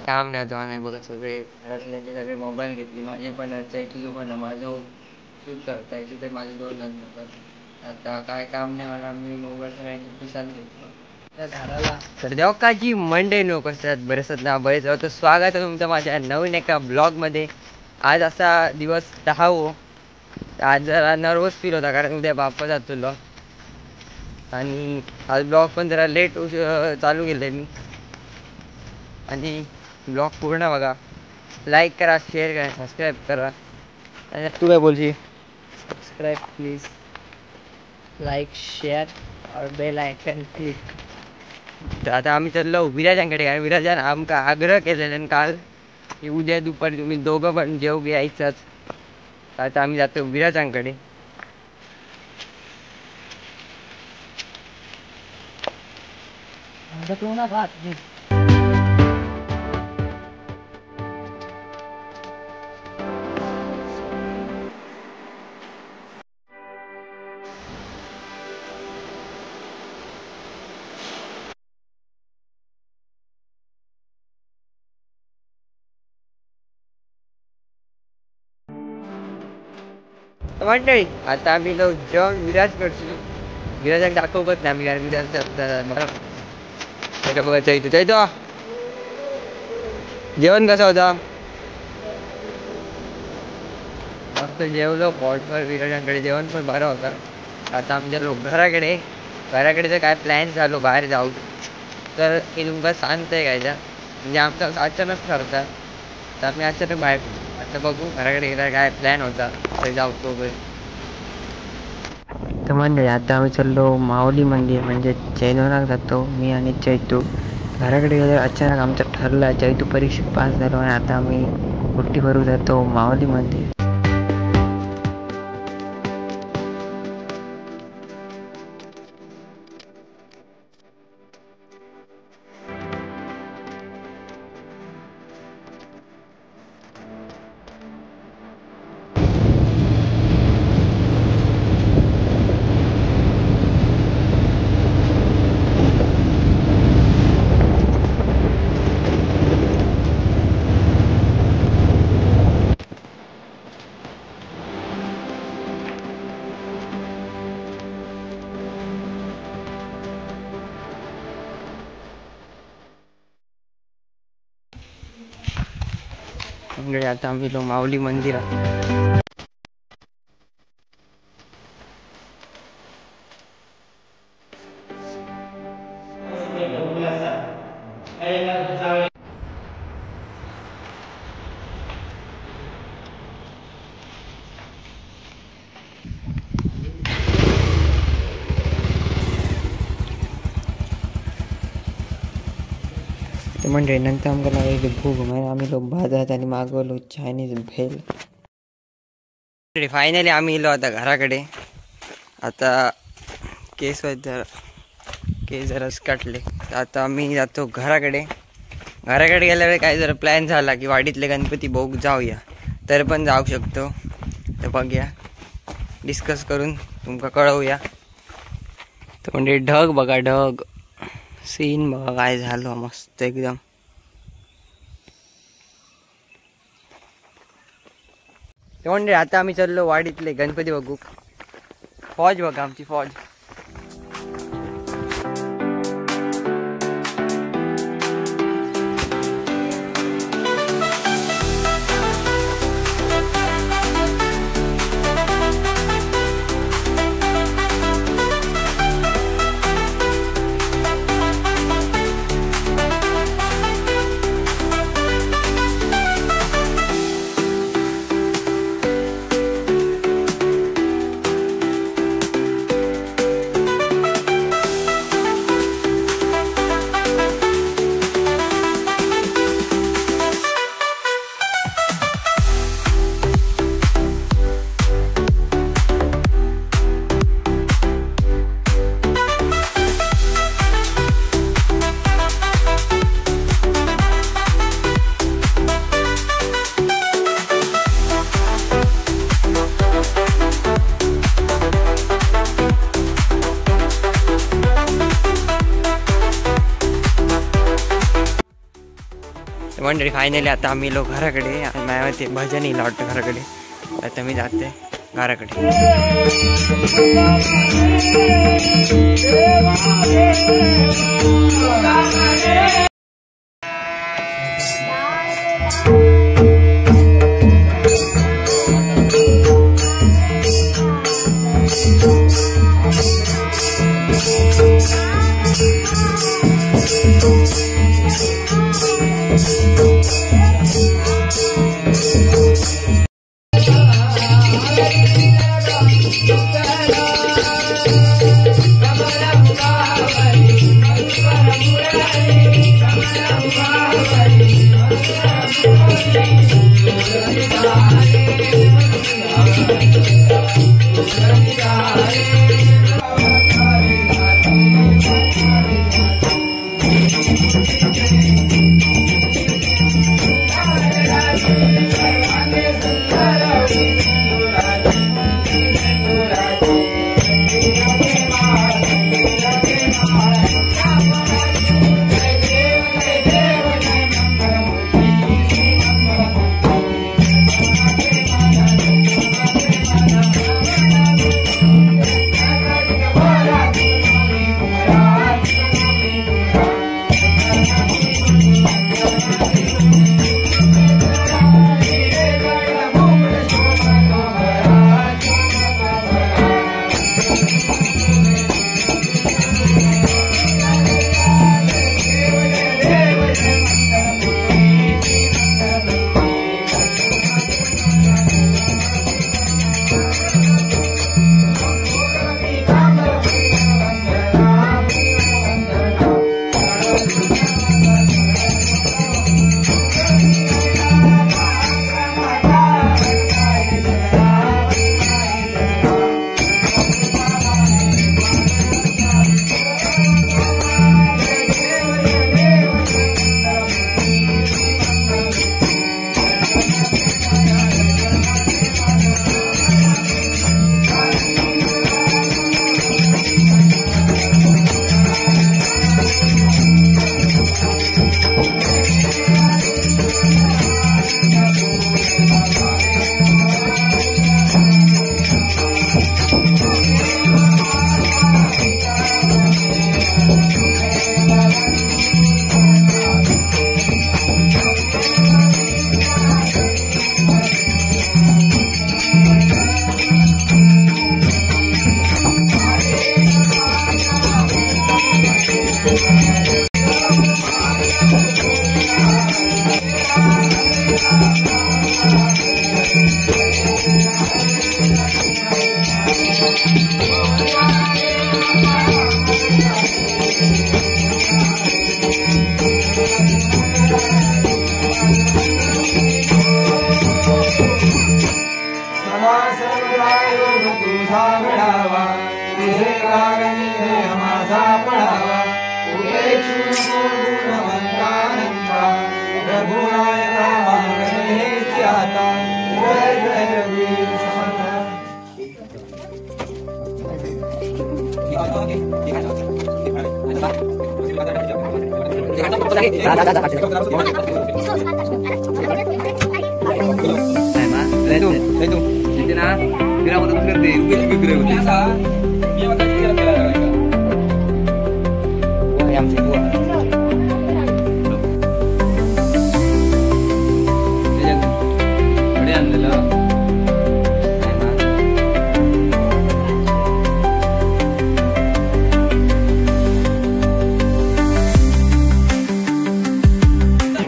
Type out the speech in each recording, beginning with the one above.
काम नाही आता नाही बघा सगळे घरातल्यांचे सगळे मोबाईल घेतली माझे पण आहे तुझं पण आहे माझं शूट करता येते ते माझे दोन नंतर आता काय काम नाही मला मी मोबाईल सगळ्यांची पिसात घेतलो त्या घराला तर देवकाची मंडे नको असतात बरेचसं ना बरेच तर स्वागत आहे तुमचं माझ्या नवीन एका ब्लॉगमध्ये. आज असा दिवस 10 हो. आज जरा नर्वस फील होता कारण उद्या बाप्पा जातो आणि आज ब्लॉग पण जरा लेट चालू केलं मी. आणि ब्लॉग पूर्ण बघा, लाईक करा, शेअर करा, सबस्क्राईब करा. तू काय बोलशी? सब्सक्राइब प्लीज, लाइक शेयर और बेल आयकन क्लिक. तर आता आम्ही चाललो विराजांकडे काय विराजान आमका आग्रह केलेला काल की उद्या दुपारी तुम्ही दोघं पण जेव यायचंच. आता आम्ही जातो विराजांकडे. मंडळी आता आम्ही जेवण विराज करतो. विराजाक दाखवत नाही आम्ही कारण विराज मला बघायचं इथं जेवण कसं होता? मस्त जेवलो पॉटवर विराजांकडे जेवण पण बरं होतं. आता आमच्या घराकडे तर काय प्लॅन चालू बाहेर जाऊ तर मी तुमका सांगतंय कायच्या म्हणजे आमचा अचानक ठरतात तर आम्ही अचानक बाहेर आता बघू घराकडे गेला काय प्लॅन होता तर जाऊ तो. तर म्हणजे आता आम्ही चाललो माऊली मंदिर म्हणजे जैनवनाक जातो मी आणि चैतू. घराकडे गेल्यावर अचानक आमचं ठरलं चैतू परीक्षेत पास झालो आणि आता आम्ही सुट्टी भरू जातो माऊली मंदिर. म्हणजे आता आम्ही माऊली मंदिरात. तर म्हणजे नंतर आमका लागली भूक म्हणजे आम्ही बाजारात आणि मागवलो चायनीज भेल. फायनली आम्ही इलो आता घराकडे. आता केस जराच काटले आता आम्ही जातो घराकडे. घराकडे गेल्यावर काय जरा प्लॅन झाला की वाडीतले गणपती बघू जाऊया तर पण जाऊ शकतो. तर बघूया डिस्कस करून तुमका कळवूया. तर म्हणजे ढग बघा ढग सीन बघा काय झालं मस्त एकदम. ते म्हणजे आता आम्ही चाललो वाडीतले गणपती बघू. फौज बघा आमची फौज. मंडळी फायनली आता आम्ही लोक घराकडे आणि माझ्या ते भजन येईल वाटतं घराकडे. आता मी जाते घराकडे.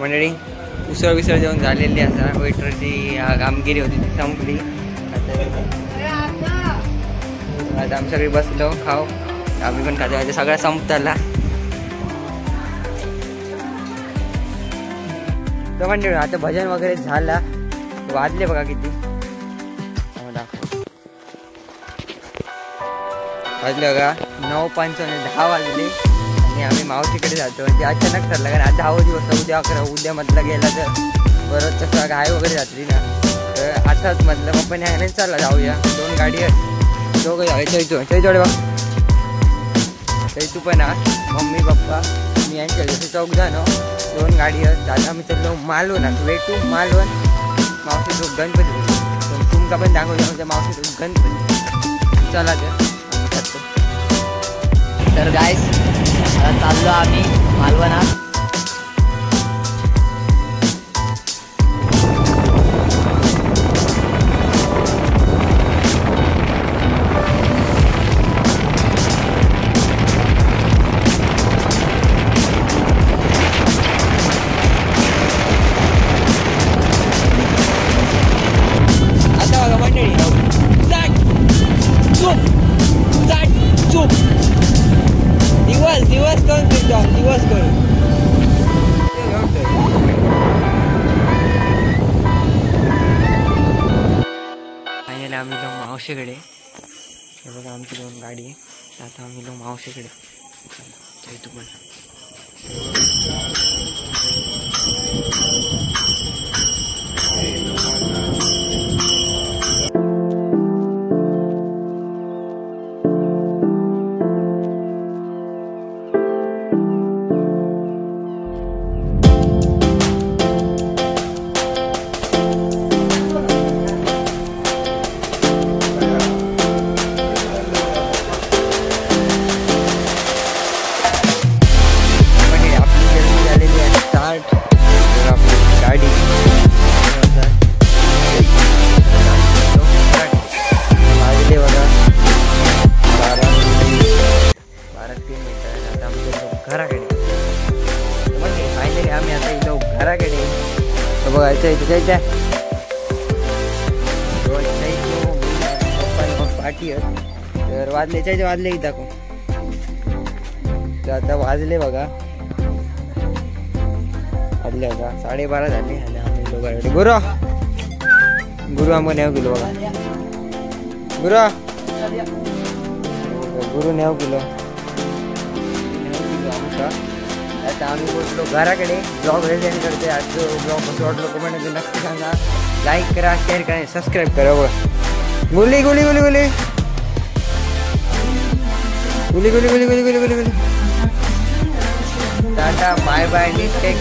मंडळी उसळ विसळ जेवण झालेली असा वेटरची कामगिरी होती ती संपली. आता आम्ही सगळे बसलो खाऊ आम्ही पण खातो सगळा संपताला. तर मंडळी आता भजन वगैरे झाला वाजले बघा किती वाजले बघा 9:55 10 वाजले आणि आम्ही मावशीकडे जातो. म्हणजे अचानक ठरलं कारण आज 10 दिवस उद्या 11 उद्या मधला गेला तर परत कसं गाय वगैरे घातली ना तर आताच म्हटलं पप्पाने ह्याने चालला जाऊया. 2 गाडी आहेत दोघं जायचं इथं थोडे बघ तू पण मम्मी पप्पा मी यांच्या जसे 14 जण 2 गाडी आहेत. आता आम्ही चाललो मालवणात, वे टू मालवण. मावशी तो गणपती तुमका पण दाखवतो म्हणजे मावशी तो गणपती. चला तर गाईस आता चाललो आम्ही मालवणात. दिवस करू फायनली आम्ही लोक मावशीकडे. हे बघा आमची 2 गाडी आहे. आता आम्ही लोक मावशीकडे तू पण. पार्टी तर वाजले इथं दाखव. तर आता वाजले बघा 12:30 झाले आणि आम्ही लोक गुरु आम्ही नेव गेलो बघा. गुरु नेव गेलो आमचा. आता आम्ही बोललो घराकडे. ब्लॉग रेडिंग करते. आजचा ब्लॉग कसं वाटलं कमेंटमध्ये नक्की सांगा. लाईक करा, शेअर करा, सबस्क्राईब करा. बघा गुली गुली गुली गुली गुली गुली गुली गुली गुली गुली गुली. Tata bye bye. टेक